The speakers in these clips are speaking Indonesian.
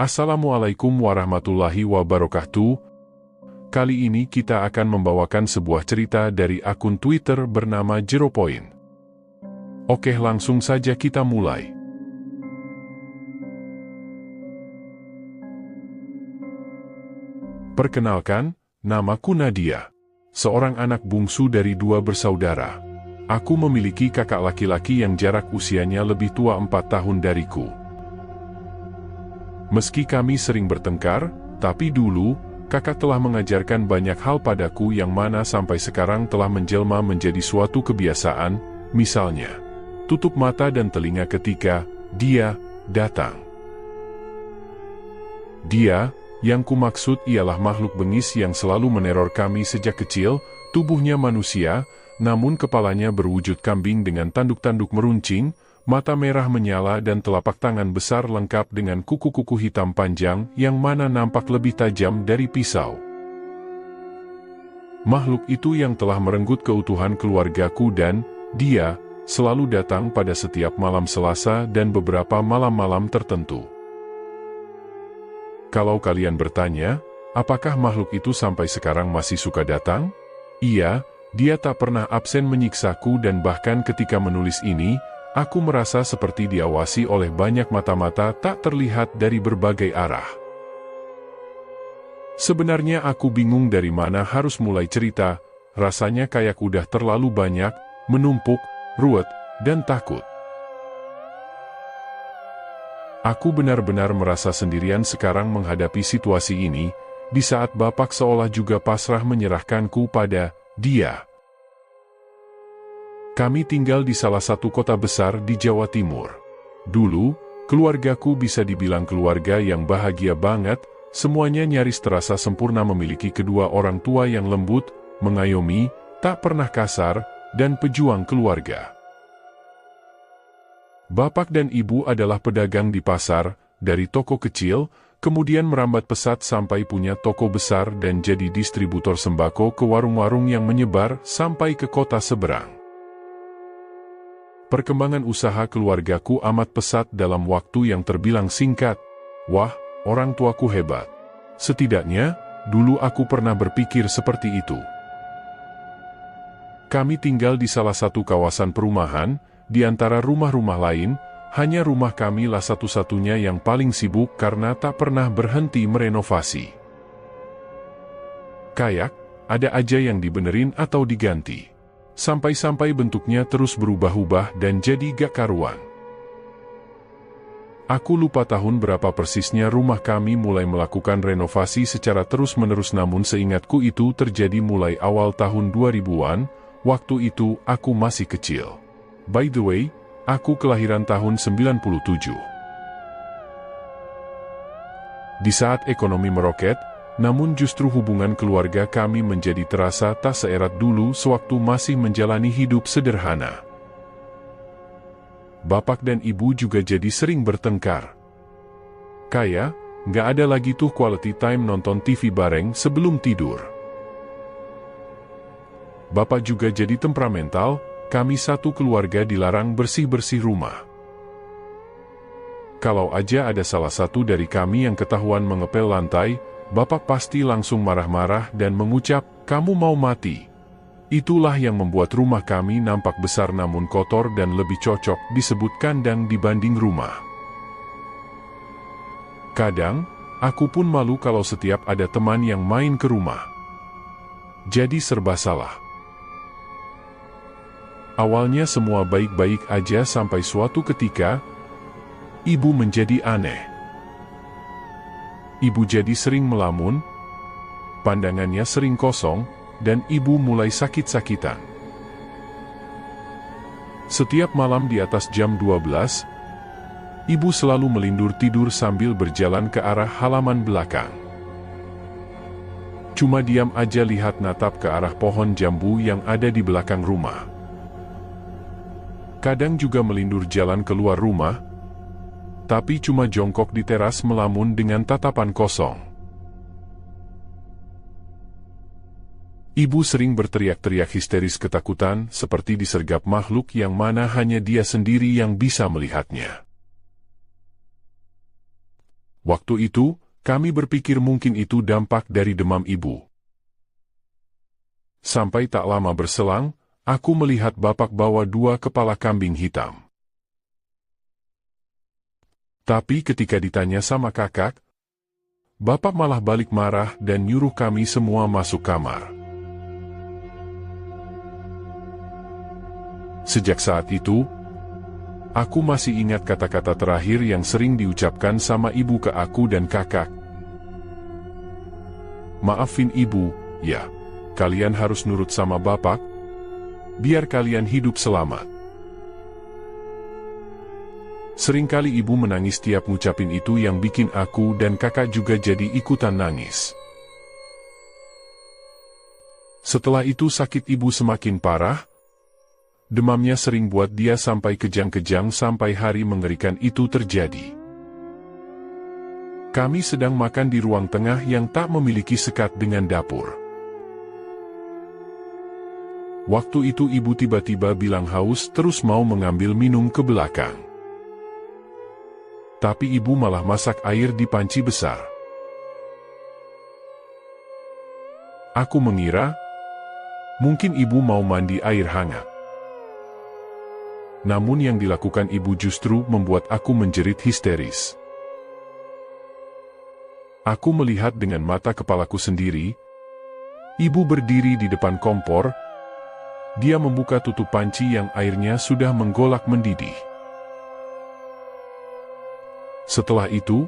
Assalamualaikum warahmatullahi wabarakatuh. Kali ini kita akan membawakan sebuah cerita dari akun Twitter bernama Jeropoint. Oke, langsung saja kita mulai. Perkenalkan, namaku Nadia. Seorang anak bungsu dari 2 bersaudara. Aku memiliki kakak laki-laki yang jarak usianya lebih tua 4 tahun dariku. Meski kami sering bertengkar, tapi dulu, kakak telah mengajarkan banyak hal padaku yang mana sampai sekarang telah menjelma menjadi suatu kebiasaan, misalnya, tutup mata dan telinga ketika dia datang. Dia, yang kumaksud ialah makhluk bengis yang selalu meneror kami sejak kecil, tubuhnya manusia, namun kepalanya berwujud kambing dengan tanduk-tanduk meruncing, mata merah menyala dan telapak tangan besar lengkap dengan kuku-kuku hitam panjang yang mana nampak lebih tajam dari pisau. Makhluk itu yang telah merenggut keutuhan keluargaku dan dia selalu datang pada setiap malam Selasa dan beberapa malam-malam tertentu. Kalau kalian bertanya, apakah makhluk itu sampai sekarang masih suka datang? Iya, dia tak pernah absen menyiksaku dan bahkan ketika menulis ini, aku merasa seperti diawasi oleh banyak mata-mata tak terlihat dari berbagai arah. Sebenarnya aku bingung dari mana harus mulai cerita, rasanya kayak udah terlalu banyak, menumpuk, ruwet, dan takut. Aku benar-benar merasa sendirian sekarang menghadapi situasi ini, di saat Bapak seolah juga pasrah menyerahkanku pada dia. Kami tinggal di salah satu kota besar di Jawa Timur. Dulu, keluargaku bisa dibilang keluarga yang bahagia banget, semuanya nyaris terasa sempurna memiliki kedua orang tua yang lembut, mengayomi, tak pernah kasar, dan pejuang keluarga. Bapak dan ibu adalah pedagang di pasar, dari toko kecil, kemudian merambat pesat sampai punya toko besar dan jadi distributor sembako ke warung-warung yang menyebar sampai ke kota seberang. Perkembangan usaha keluargaku amat pesat dalam waktu yang terbilang singkat. Wah, orang tuaku hebat. Setidaknya, dulu aku pernah berpikir seperti itu. Kami tinggal di salah satu kawasan perumahan, di antara rumah-rumah lain, hanya rumah kami lah satu-satunya yang paling sibuk karena tak pernah berhenti merenovasi. Kayak, ada aja yang dibenerin atau diganti. Sampai-sampai bentuknya terus berubah-ubah dan jadi gak karuan. Aku lupa tahun berapa persisnya rumah kami mulai melakukan renovasi secara terus-menerus, namun seingatku itu terjadi mulai awal tahun 2000-an, waktu itu aku masih kecil. By the way, aku kelahiran tahun 97. Di saat ekonomi meroket, namun justru hubungan keluarga kami menjadi terasa tak seerat dulu sewaktu masih menjalani hidup sederhana. Bapak dan ibu juga jadi sering bertengkar. Kayak, nggak ada lagi tuh quality time nonton TV bareng sebelum tidur. Bapak juga jadi temperamental, kami satu keluarga dilarang bersih-bersih rumah. Kalau aja ada salah satu dari kami yang ketahuan mengepel lantai, Bapak pasti langsung marah-marah dan mengucap, "Kamu mau mati." Itulah yang membuat rumah kami nampak besar namun kotor dan lebih cocok disebut kandang dibanding rumah. Kadang, aku pun malu kalau setiap ada teman yang main ke rumah. Jadi serba salah. Awalnya semua baik-baik aja sampai suatu ketika, ibu menjadi aneh. Ibu jadi sering melamun, pandangannya sering kosong, dan ibu mulai sakit-sakitan. Setiap malam di atas jam 12, ibu selalu melindur tidur sambil berjalan ke arah halaman belakang. Cuma diam aja lihat natap ke arah pohon jambu yang ada di belakang rumah. Kadang juga melindur jalan keluar rumah, tapi cuma jongkok di teras melamun dengan tatapan kosong. Ibu sering berteriak-teriak histeris ketakutan seperti disergap makhluk yang mana hanya dia sendiri yang bisa melihatnya. Waktu itu, kami berpikir mungkin itu dampak dari demam ibu. Sampai tak lama berselang, aku melihat Bapak bawa 2 kepala kambing hitam. Tapi ketika ditanya sama Kakak, Bapak malah balik marah dan nyuruh kami semua masuk kamar. Sejak saat itu, aku masih ingat kata-kata terakhir yang sering diucapkan sama ibu ke aku dan Kakak. Maafin ibu, ya. Kalian harus nurut sama Bapak, biar kalian hidup selamat. Seringkali ibu menangis tiap ngucapin itu yang bikin aku dan Kakak juga jadi ikutan nangis. Setelah itu sakit ibu semakin parah. Demamnya sering buat dia sampai kejang-kejang sampai hari mengerikan itu terjadi. Kami sedang makan di ruang tengah yang tak memiliki sekat dengan dapur. Waktu itu ibu tiba-tiba bilang haus terus mau mengambil minum ke belakang. Tapi ibu malah masak air di panci besar. Aku mengira, mungkin ibu mau mandi air hangat. Namun yang dilakukan ibu justru membuat aku menjerit histeris. Aku melihat dengan mata kepalaku sendiri, ibu berdiri di depan kompor. Dia membuka tutup panci yang airnya sudah menggolak mendidih. Setelah itu,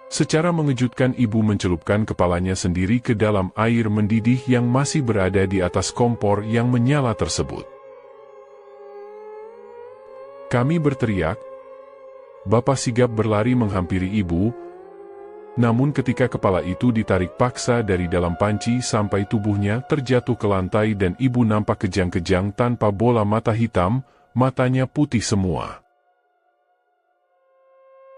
secara mengejutkan ibu mencelupkan kepalanya sendiri ke dalam air mendidih yang masih berada di atas kompor yang menyala tersebut. Kami berteriak. Bapak sigap berlari menghampiri ibu. Namun ketika kepala itu ditarik paksa dari dalam panci sampai tubuhnya terjatuh ke lantai dan ibu nampak kejang-kejang tanpa bola mata hitam, matanya putih semua.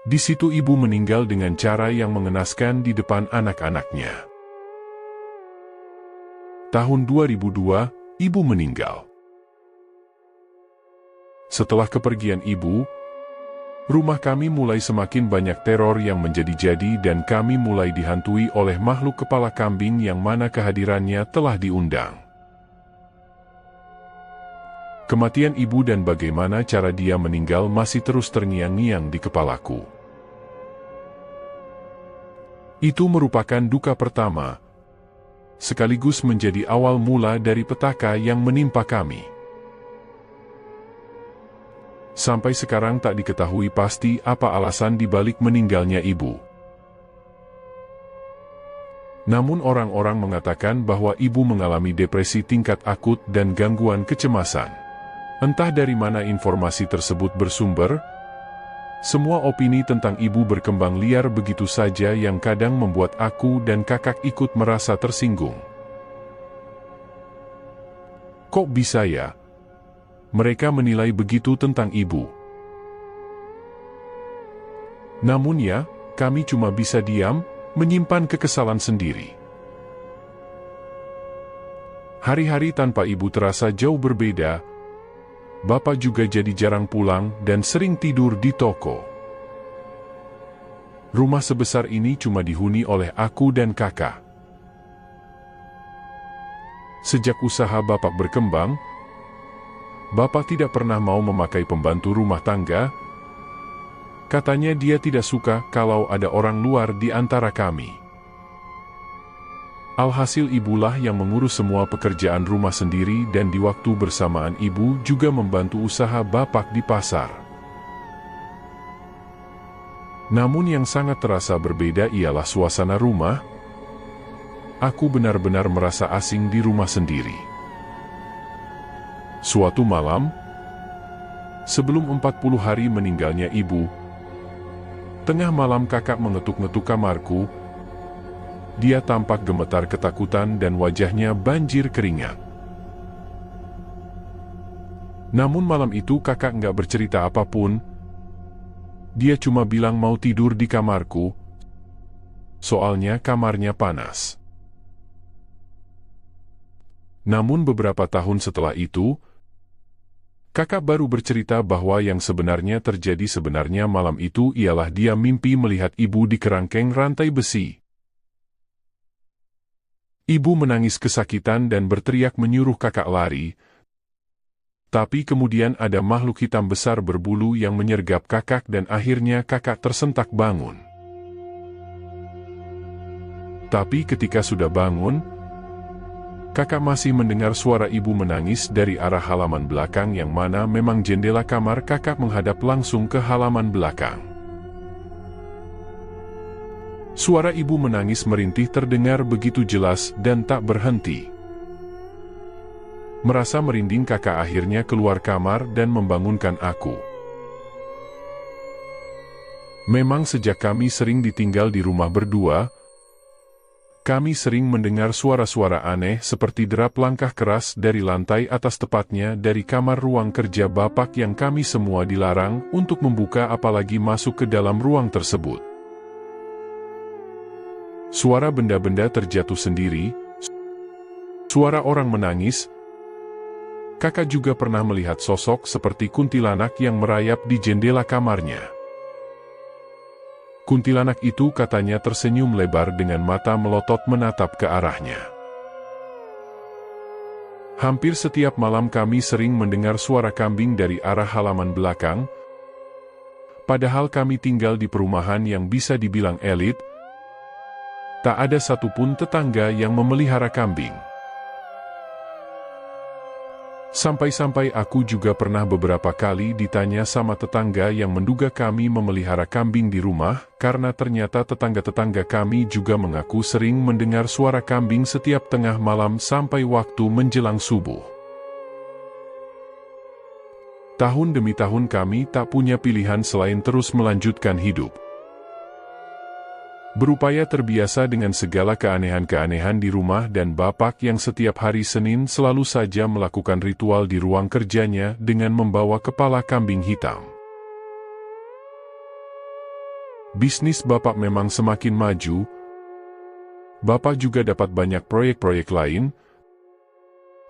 Di situ ibu meninggal dengan cara yang mengenaskan di depan anak-anaknya. Tahun 2002, ibu meninggal. Setelah kepergian ibu, rumah kami mulai semakin banyak teror yang menjadi-jadi dan kami mulai dihantui oleh makhluk kepala kambing yang mana kehadirannya telah diundang. Kematian ibu dan bagaimana cara dia meninggal masih terus terngiang-ngiang di kepalaku. Itu merupakan duka pertama, sekaligus menjadi awal mula dari petaka yang menimpa kami. Sampai sekarang tak diketahui pasti apa alasan dibalik meninggalnya ibu. Namun orang-orang mengatakan bahwa ibu mengalami depresi tingkat akut dan gangguan kecemasan. Entah dari mana informasi tersebut bersumber, semua opini tentang ibu berkembang liar begitu saja yang kadang membuat aku dan Kakak ikut merasa tersinggung. Kok bisa ya? Mereka menilai begitu tentang ibu. Namun ya, kami cuma bisa diam, menyimpan kekesalan sendiri. Hari-hari tanpa ibu terasa jauh berbeda. Bapak juga jadi jarang pulang dan sering tidur di toko. Rumah sebesar ini cuma dihuni oleh aku dan Kakak. Sejak usaha Bapak berkembang, Bapak tidak pernah mau memakai pembantu rumah tangga. Katanya dia tidak suka kalau ada orang luar di antara kami. Alhasil ibulah yang mengurus semua pekerjaan rumah sendiri dan di waktu bersamaan ibu juga membantu usaha Bapak di pasar. Namun yang sangat terasa berbeda ialah suasana rumah. Aku benar-benar merasa asing di rumah sendiri. Suatu malam, sebelum 40 hari meninggalnya ibu, tengah malam Kakak mengetuk-ngetuk kamarku. Dia tampak gemetar ketakutan dan wajahnya banjir keringat. Namun malam itu Kakak nggak bercerita apapun. Dia cuma bilang mau tidur di kamarku, soalnya kamarnya panas. Namun beberapa tahun setelah itu, Kakak baru bercerita bahwa yang sebenarnya terjadi sebenarnya malam itu ialah dia mimpi melihat ibu di kerangkeng rantai besi. Ibu menangis kesakitan dan berteriak menyuruh kakak lari. Tapi kemudian ada makhluk hitam besar berbulu yang menyergap kakak dan akhirnya kakak tersentak bangun. Tapi ketika sudah bangun, kakak masih mendengar suara ibu menangis dari arah halaman belakang yang mana memang jendela kamar kakak menghadap langsung ke halaman belakang. Suara ibu menangis merintih terdengar begitu jelas dan tak berhenti. Merasa merinding kakak akhirnya keluar kamar dan membangunkan aku. Memang sejak kami sering ditinggal di rumah berdua, kami sering mendengar suara-suara aneh seperti derap langkah keras dari lantai atas tepatnya dari kamar ruang kerja Bapak yang kami semua dilarang untuk membuka apalagi masuk ke dalam ruang tersebut. Suara benda-benda terjatuh sendiri, suara orang menangis. Kakak juga pernah melihat sosok seperti kuntilanak yang merayap di jendela kamarnya. Kuntilanak itu katanya tersenyum lebar dengan mata melotot menatap ke arahnya. Hampir setiap malam kami sering mendengar suara kambing dari arah halaman belakang. Padahal kami tinggal di perumahan yang bisa dibilang elit, tak ada satupun tetangga yang memelihara kambing. Sampai-sampai aku juga pernah beberapa kali ditanya sama tetangga yang menduga kami memelihara kambing di rumah, karena ternyata tetangga-tetangga kami juga mengaku sering mendengar suara kambing setiap tengah malam sampai waktu menjelang subuh. Tahun demi tahun kami tak punya pilihan selain terus melanjutkan hidup. Berupaya terbiasa dengan segala keanehan-keanehan di rumah dan Bapak yang setiap hari Senin selalu saja melakukan ritual di ruang kerjanya dengan membawa kepala kambing hitam. Bisnis Bapak memang semakin maju. Bapak juga dapat banyak proyek-proyek lain.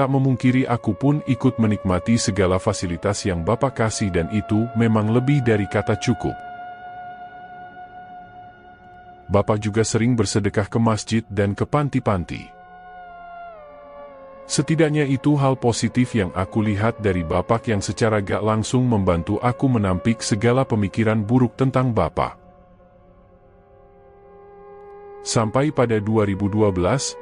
Tak memungkiri aku pun ikut menikmati segala fasilitas yang Bapak kasih dan itu memang lebih dari kata cukup. Bapak juga sering bersedekah ke masjid dan ke panti-panti. Setidaknya itu hal positif yang aku lihat dari Bapak yang secara gak langsung membantu aku menampik segala pemikiran buruk tentang Bapak. Sampai pada 2012,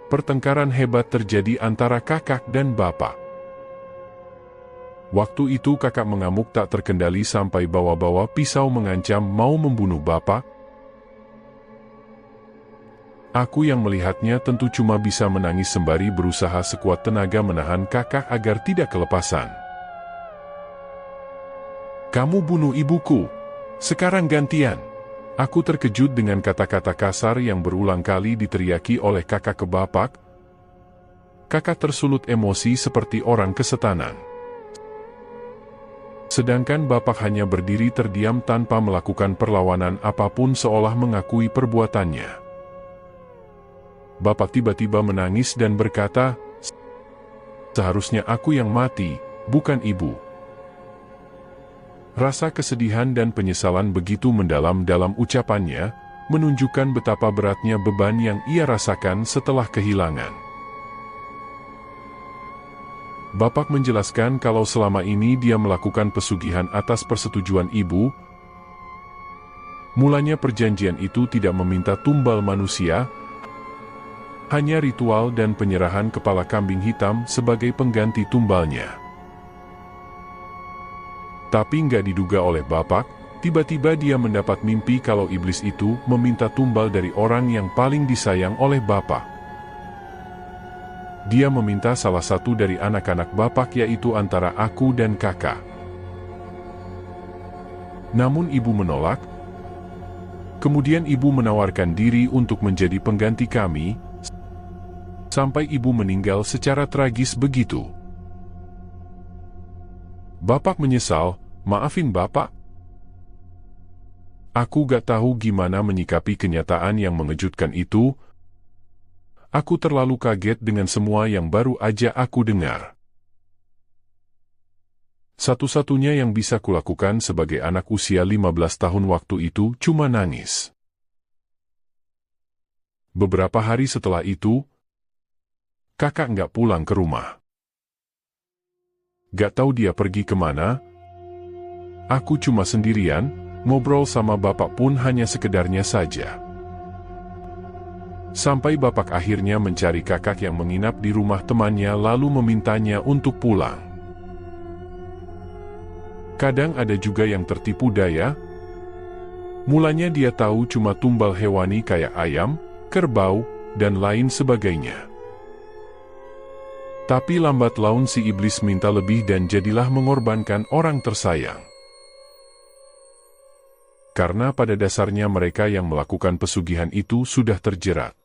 pertengkaran hebat terjadi antara kakak dan Bapak. Waktu itu kakak mengamuk tak terkendali sampai bawa-bawa pisau mengancam mau membunuh Bapak. Aku yang melihatnya tentu cuma bisa menangis sembari berusaha sekuat tenaga menahan kakak agar tidak kelepasan. "Kamu bunuh ibuku, sekarang gantian." Aku terkejut dengan kata-kata kasar yang berulang kali diteriaki oleh kakak ke Bapak. Kakak tersulut emosi seperti orang kesetanan. Sedangkan Bapak hanya berdiri terdiam tanpa melakukan perlawanan apapun seolah mengakui perbuatannya. Bapak tiba-tiba menangis dan berkata, "Seharusnya aku yang mati, bukan ibu." Rasa kesedihan dan penyesalan begitu mendalam dalam ucapannya, menunjukkan betapa beratnya beban yang ia rasakan setelah kehilangan. Bapak menjelaskan kalau selama ini dia melakukan pesugihan atas persetujuan ibu. Mulanya perjanjian itu tidak meminta tumbal manusia, hanya ritual dan penyerahan kepala kambing hitam sebagai pengganti tumbalnya. Tapi nggak diduga oleh Bapak, tiba-tiba dia mendapat mimpi kalau iblis itu meminta tumbal dari orang yang paling disayang oleh Bapak. Dia meminta salah satu dari anak-anak Bapak yaitu antara aku dan kakak. Namun ibu menolak. Kemudian ibu menawarkan diri untuk menjadi pengganti kami, sampai ibu meninggal secara tragis begitu. Bapak menyesal, "Maafin Bapak. Aku gak tahu gimana menyikapi kenyataan yang mengejutkan itu. Aku terlalu kaget dengan semua yang baru aja aku dengar." Satu-satunya yang bisa kulakukan sebagai anak usia 15 tahun waktu itu cuma nangis. Beberapa hari setelah itu, kakak nggak pulang ke rumah. Gak tahu dia pergi kemana. Aku cuma sendirian, ngobrol sama bapak pun hanya sekedarnya saja. Sampai bapak akhirnya mencari kakak yang menginap di rumah temannya lalu memintanya untuk pulang. Kadang ada juga yang tertipu daya. Mulanya dia tahu cuma tumbal hewani kayak ayam, kerbau, dan lain sebagainya. Tapi lambat laun si iblis minta lebih dan jadilah mengorbankan orang tersayang. Karena pada dasarnya mereka yang melakukan pesugihan itu sudah terjerat.